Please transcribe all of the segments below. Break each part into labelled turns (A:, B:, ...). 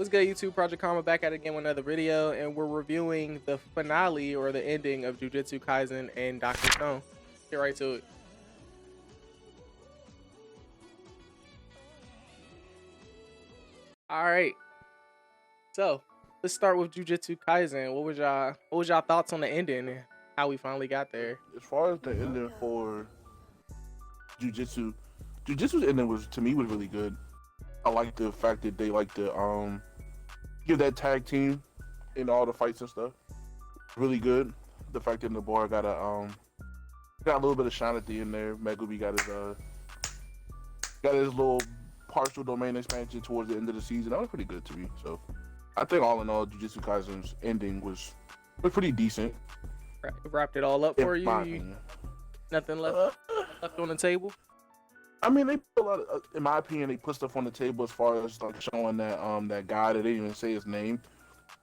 A: What's good, YouTube? Project Karma back at it again with another video, and we're reviewing the finale or the ending of Jujutsu Kaisen and Dr. Stone. Get right to it. All right, so let's start with Jujutsu Kaisen. What was y'all thoughts on the ending and how we finally got there?
B: As far as the ending for Jujutsu, Jujutsu's ending was to me was really good. I like the fact that they like to give that tag team in all the fights and stuff. Really good. The fact that Nabar got a little bit of shine at the end there. Megumi got his little partial domain expansion towards the end of the season. That was pretty good to me. So I think all in all, Jujutsu Kaisen's ending was pretty decent.
A: Wrapped it all up for
B: In my
A: you.
B: opinion.
A: Nothing left on the table.
B: I mean, they put a lot of, in my opinion, they put stuff on the table as far as like showing that guy that they didn't even say his name,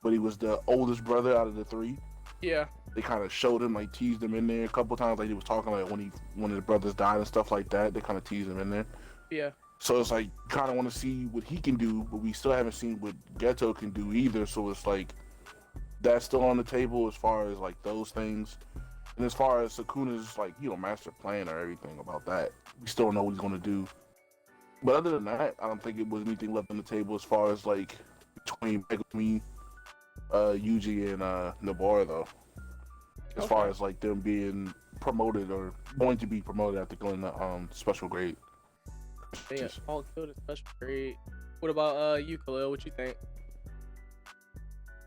B: but he was the oldest brother out of the three.
A: Yeah.
B: They kind of showed him, like teased him in there a couple times, like he was talking like when his brothers died and stuff like that. They kind of teased him in there.
A: Yeah.
B: So it's like kind of want to see what he can do, but we still haven't seen what Geto can do either. So it's like that's still on the table as far as like those things. And as far as Sukuna's like, master plan or everything about that, we still don't know what he's gonna do. But other than that, I don't think it was anything left on the table as far as like between Megumi, Yuji and Nabara though. As far as like them being promoted or going to be promoted after going to special grade.
A: They all killed a special grade. What about you, Khalil? What you think?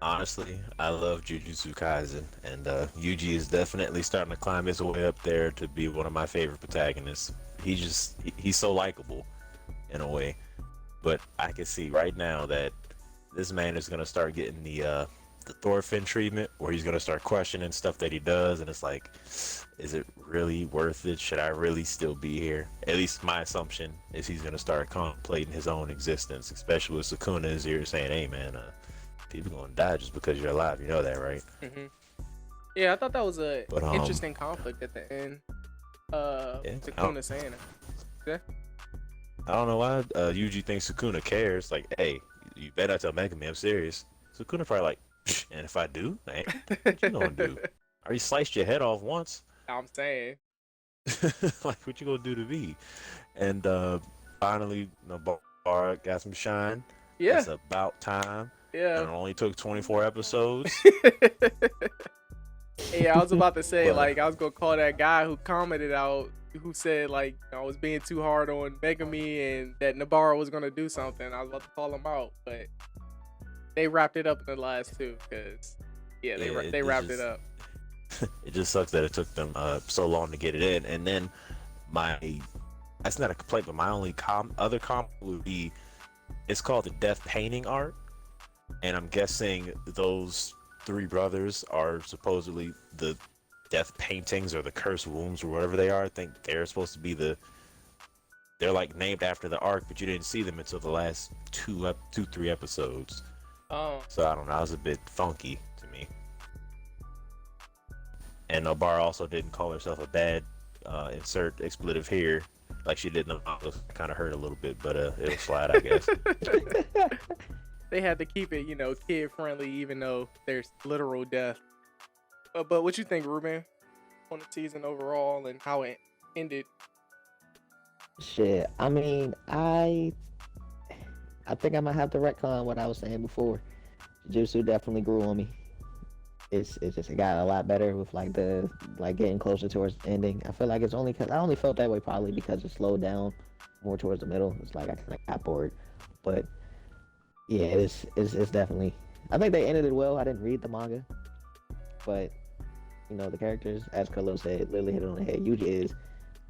C: Honestly, I love Jujutsu Kaisen, and Yuji is definitely starting to climb his way up there to be one of my favorite protagonists. He's so likable in a way, but I can see right now that this man is gonna start getting the Thorfinn treatment, where he's gonna start questioning stuff that he does, and it's like, is it really worth it? Should I really still be here? At least my assumption is he's gonna start contemplating his own existence, especially with Sukuna is here saying, "Hey, man, people gonna die just because you're alive. You know that, right?"
A: Mm-hmm. Yeah, I thought that was a interesting conflict at the end. Sukuna saying it. Yeah.
C: I don't know why Yuji thinks Sukuna cares. Like, hey, you better not tell Megumi I'm serious. Sukuna probably like, and if I do, hey, what you gonna do? I already sliced your head off once.
A: I'm saying.
C: Like, what you gonna do to me? And finally, Nobara got some shine.
A: Yeah.
C: It's about time.
A: Yeah.
C: And it only took 24 episodes.
A: Yeah, I was about to say, like, I was gonna call that guy who commented out, who said, like, I was being too hard on Megumi and that Nabara was gonna do something. I was about to call him out, but they wrapped it up in the last two, because, yeah, they wrapped it up.
C: It just sucks that it took them so long to get it in. And then that's not a complaint, but my only other comment would be, it's called the death painting art. And I'm guessing those three brothers are supposedly the death paintings or the cursed wounds or whatever they are. I think they're supposed to be they're like named after the arc, but you didn't see them until the last three episodes.
A: Oh.
C: So I don't know, it was a bit funky to me. And Nobara also didn't call herself a bad insert expletive here like she did in the manga. Kind of hurt a little bit, but it'll slide, I guess.
A: They had to keep it, kid friendly, even though there's literal death. But what you think, Ruben, on the season overall and how it ended?
D: Shit, I mean, I think I might have to retcon what I was saying before. Jujutsu definitely grew on me. It's just, it got a lot better with like getting closer towards the ending. I feel like it's only because I only felt that way probably because it slowed down more towards the middle. It's like I kind of got bored, but yeah, it's definitely. I think they ended it well. I didn't read the manga, but the characters, as Khalil said, literally hit it on the head. Yuji is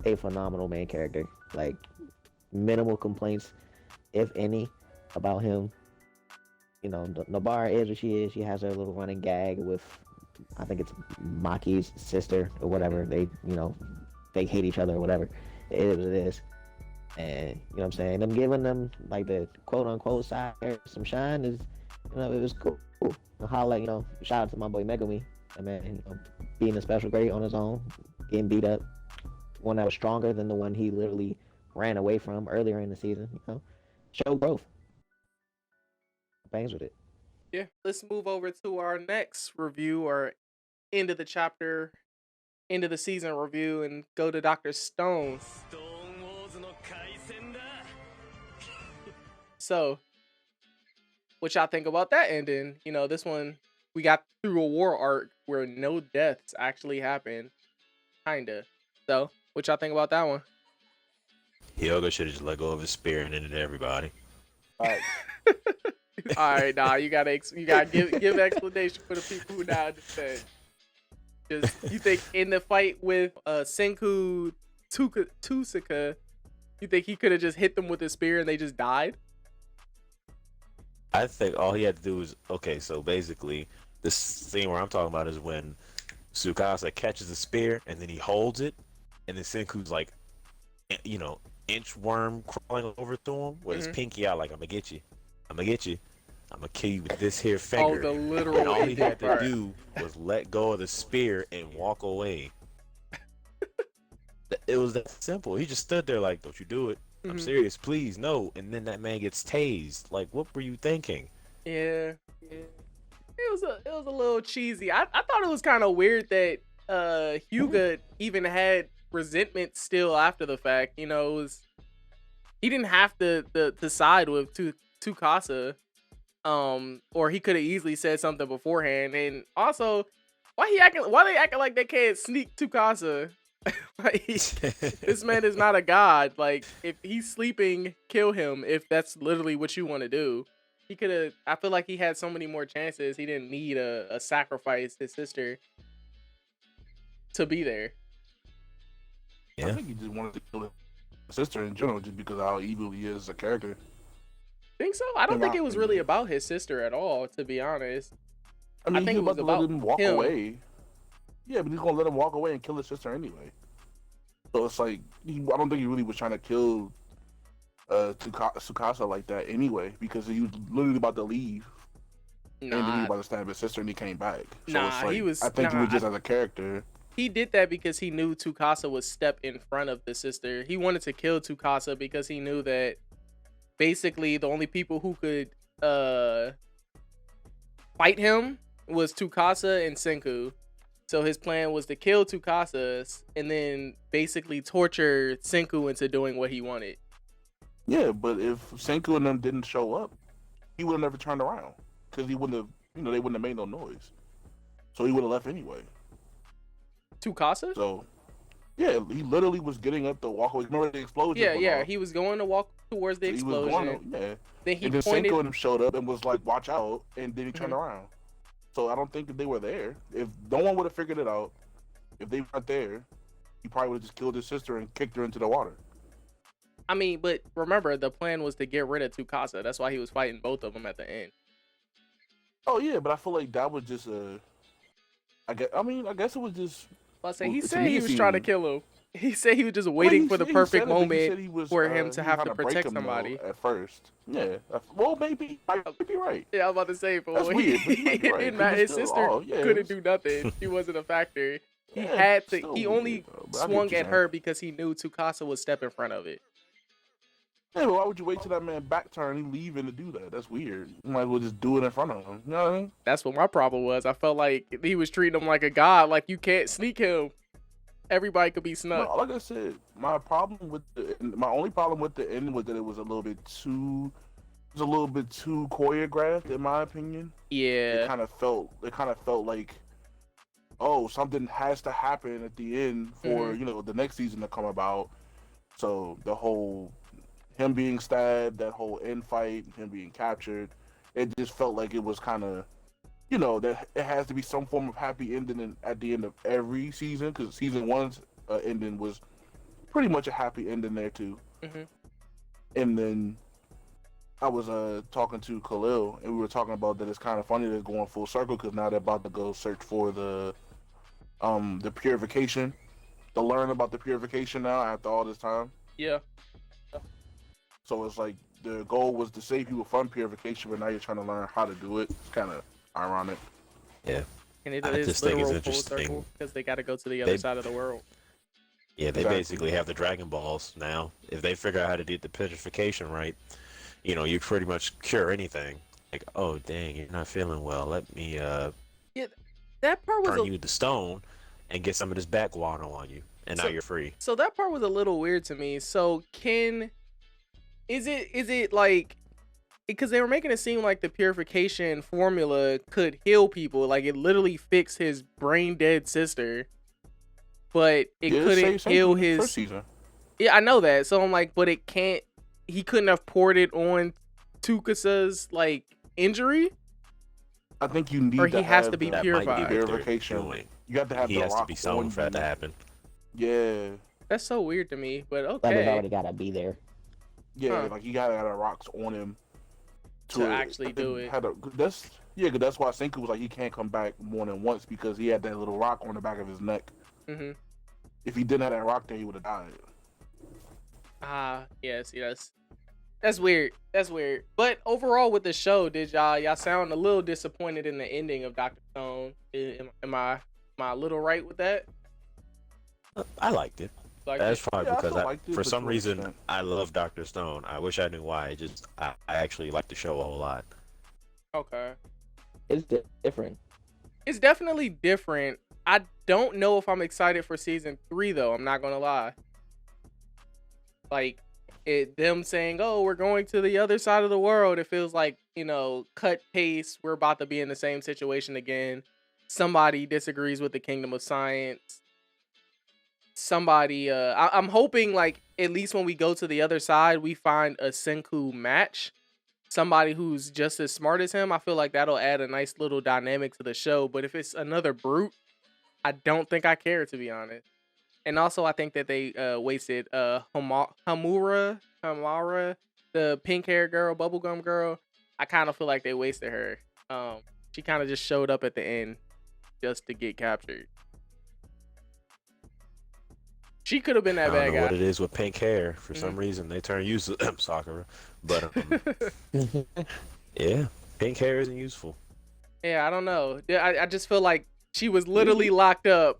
D: a phenomenal main character. Like, minimal complaints, if any, about him. Nobara is what she is. She has her little running gag with, I think it's Maki's sister or whatever. They hate each other or whatever. It is what it is. And you know what I'm saying? Them giving them like the quote unquote side some shine is, it was cool. Holla, shout out to my boy Megumi. I mean, being a special grade on his own, getting beat up. One that was stronger than the one he literally ran away from earlier in the season. Show growth. bangs with it.
A: Yeah. Let's move over to our next review or end of the chapter, end of the season review, and go to Dr. Stone. So, what y'all think about that ending? You know, this one we got through a war arc where no deaths actually happened, kinda. So, what y'all think about that one?
C: Hyoga should have just let go of his spear and ended everybody.
B: All right.
A: All right, nah, you gotta give explanation for the people who not understand. Just you think in the fight with Senku Tusaka, you think he could have just hit them with his spear and they just died?
C: I think all he had to do was okay. So basically, this scene where I'm talking about is when Tsukasa catches the spear and then he holds it, and then Senku's like, inchworm crawling over to him with his pinky out, like I'm gonna get you, I'm gonna get you, I'm gonna kill you with this here finger.
A: Oh, the literal.
C: And all he had to
A: part.
C: do was let go of the spear and walk away. It was that simple. He just stood there like, "Don't you do it? I'm serious, please, no." And then that man gets tased. Like, what were you thinking?
A: Yeah. It was a little cheesy. I thought it was kind of weird that Hyuga even had resentment still after the fact. You know, he didn't have to side with Tsukasa, or he could have easily said something beforehand. And also, why they acting like they can't sneak Tsukasa? Like, this man is not a god. Like, if he's sleeping, kill him. If that's literally what you want to do, he could have. I feel like he had so many more chances. He didn't need a sacrifice his sister to be there.
C: Yeah.
B: I think he just wanted to kill his sister in general, just because of how evil he is as a character.
A: Think so? I don't think it was really about his sister at all, to be honest.
B: I mean,
A: I think
B: he
A: it was
B: let
A: about
B: him walk
A: him.
B: away. Yeah, but he's gonna let him walk away and kill his sister anyway. So it's like I don't think he really was trying to kill Tsukasa like that anyway, because he was literally about to leave. And then he was about to stab his sister, and he came back. So it's like, he was just as a character.
A: He did that because he knew Tsukasa would step in front of the sister. He wanted to kill Tsukasa because he knew that basically the only people who could fight him was Tsukasa and Senku. So his plan was to kill Tsukasa and then basically torture Senku into doing what he wanted.
B: Yeah, but if Senku and them didn't show up, he would have never turned around, because he wouldn't have, they wouldn't have made no noise. So he would have left anyway.
A: Tsukasa?
B: So, yeah, he literally was getting up the walkway. Remember the explosion?
A: Yeah, he was going to walk towards the explosion.
B: Then
A: pointed...
B: Senku and him showed up and was like, "Watch out," and then he turned around. So I don't think that they were there. If no one would have figured it out, if they weren't there, he probably would have just killed his sister and kicked her into the water.
A: I mean, but remember, the plan was to get rid of Tsukasa. That's why he was fighting both of them at the end.
B: Oh yeah, but I feel like that was just I guess it was just.
A: He said he was trying to kill him. He said he was just waiting for the perfect moment for him to have to protect somebody.
B: At first, yeah. Well, maybe I might be right.
A: Yeah, I was about to say, but
B: that's weird. But
A: his sister couldn't do nothing. She wasn't a factor. He had to. He only swung at her because he knew Tsukasa would step in front of it.
B: Yeah, but why would you wait till that man back turn and leaving to do that? That's weird. You might as well just do it in front of him. You know what I mean?
A: That's what my problem was. I felt like he was treating him like a god. Like, you can't sneak him. Everybody could be snuck.
B: No, like I said, my only problem with the end was that it was a little bit too choreographed, in my opinion.
A: Yeah.
B: It kind of felt like, oh, something has to happen at the end for the next season to come about. So the whole him being stabbed, that whole end fight, him being captured, it just felt like it was kind of, that it has to be some form of happy ending at the end of every season, because season one's ending was pretty much a happy ending there too. And then I was talking to Khalil, and we were talking about that it's kind of funny they're going full circle, because now they're about to go search for the purification, to learn about the purification now after all this time.
A: Yeah.
B: So it's like the goal was to save people from purification, but now you're trying to learn how to do it. It's kind of ironic.
C: Yeah.
A: And it is literal full circle, because they got to go to the other side of the world.
C: Yeah, they basically have the Dragon Balls now. If they figure out how to do the purification right, you pretty much cure anything. like, oh dang, you're not feeling well. Let me
A: Yeah, that part was
C: turn you to stone and get some of this back water on you, and now you're free.
A: so that part was a little weird to me. So is it like, because they were making it seem like the purification formula could heal people, like it literally fixed his brain dead sister, but it
B: Yeah,
A: couldn't
B: same
A: heal
B: thing with the
A: his.
B: first season.
A: Yeah, I know that. So I'm like, but it can't. He couldn't have poured it on Tukasa's like injury,
B: I think you
A: or
B: need
A: he
B: to
A: has
B: have
A: to be
C: That
A: purified.
C: might be what they're
B: purification.
C: doing.
B: You got to have
C: He
B: the
C: has to
B: rock
C: be
B: on
C: stoned for that to
B: you.
C: happen.
B: Yeah,
A: That's so weird to me, but
D: Like it's
A: okay.
D: already gotta be there.
B: yeah,
A: Huh.
B: like you gotta have the rocks on him
A: To actually do it.
B: Cause that's why Senku was like he can't come back more than once because he had that little rock on the back of his neck.
A: Mm-hmm.
B: If he didn't have that rock there, he would have died.
A: Yes, yes. That's weird. That's weird. But overall, with the show, did y'all sound a little disappointed in the ending of Dr. Stone? Am I a little right with that?
C: I liked it.
A: Like,
C: That's probably
B: Yeah, I
C: because
B: still liked it,
C: for
B: but
C: some
B: to an
C: reason,
B: extent.
C: I love Dr. Stone. I wish I knew why. I actually like the show a whole lot.
A: okay,
D: It's different.
A: it's definitely different. I don't know if I'm excited for season 3 though. I'm not gonna lie. Like, them saying, "Oh, we're going to the other side of the world." It feels like, cut paste. We're about to be in the same situation again. Somebody disagrees with the Kingdom of Science. Somebody, I'm hoping like at least when we go to the other side, we find a Senku match. Somebody who's just as smart as him. I feel like that'll add a nice little dynamic to the show. But if it's another brute, I don't think I care, to be honest. And also, I think that they wasted Hamura, the pink hair girl, bubblegum girl. I kind of feel like they wasted her. She kind of just showed up at the end just to get captured. She could have been
C: I
A: that
C: don't
A: bad
C: know what
A: guy.
C: it is with pink hair. For some reason, they turn useful. Sakura, but yeah, pink hair isn't useful.
A: Yeah, I don't know. I just feel like she was literally locked up.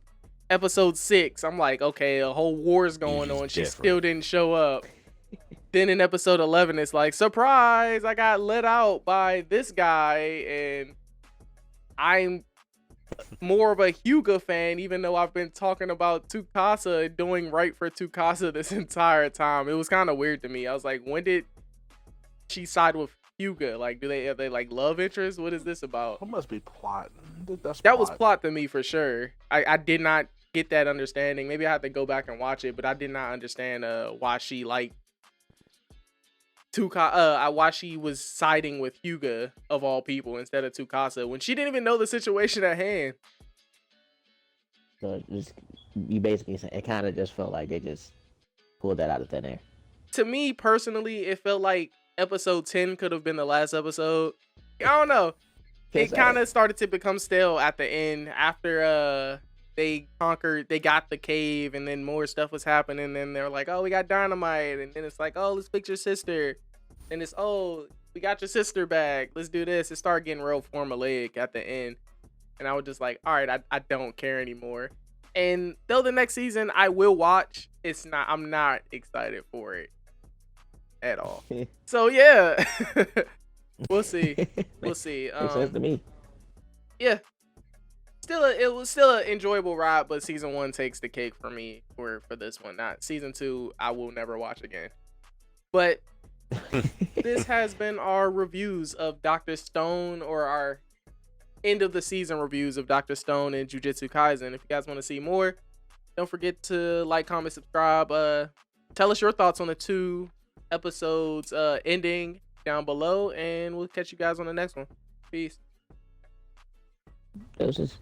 A: Episode 6, I'm like, okay, a whole war's going
C: Yuji's
A: on. She
C: different.
A: still didn't show up. Then in episode 11, it's like, surprise, I got let out by this guy, and I'm more of a Hyuga fan, even though I've been talking about Tsukasa and doing right for Tsukasa this entire time. It was kind of weird to me. I was like, when did she side with Hyuga? Like, are they like love interest? What is this about?
B: That must be plot.
A: That was plot to me for sure. I did not get that understanding. Maybe I have to go back and watch it, but I did not understand why she liked why she was siding with Hyuga of all people instead of Tsukasa when she didn't even know the situation at hand.
D: So you basically say it kind of just felt like they just pulled that out of thin air.
A: To me personally, it felt like episode 10 could have been the last episode. I don't know. It kind of started to become stale at the end after they got the cave, and then more stuff was happening, and then they're like, oh, we got dynamite, and then it's like, oh, let's fix your sister, then it's, oh, we got your sister back, let's do this. It started getting real formulaic at the end, and I was just like, all right, I don't care anymore. And though the next season I will watch, I'm not excited for it at all. So yeah. We'll see. We'll see.
D: Makes sense to me.
A: Yeah. It was still an enjoyable ride, but season 1 takes the cake for me for this one. Not season 2, I will never watch again. But this has been our reviews of Dr. Stone, or our end of the season reviews of Dr. Stone and Jujutsu Kaisen. If you guys want to see more, don't forget to like, comment, subscribe. Tell us your thoughts on the 2 episodes ending down below, and we'll catch you guys on the next one. Peace.
D: Doses.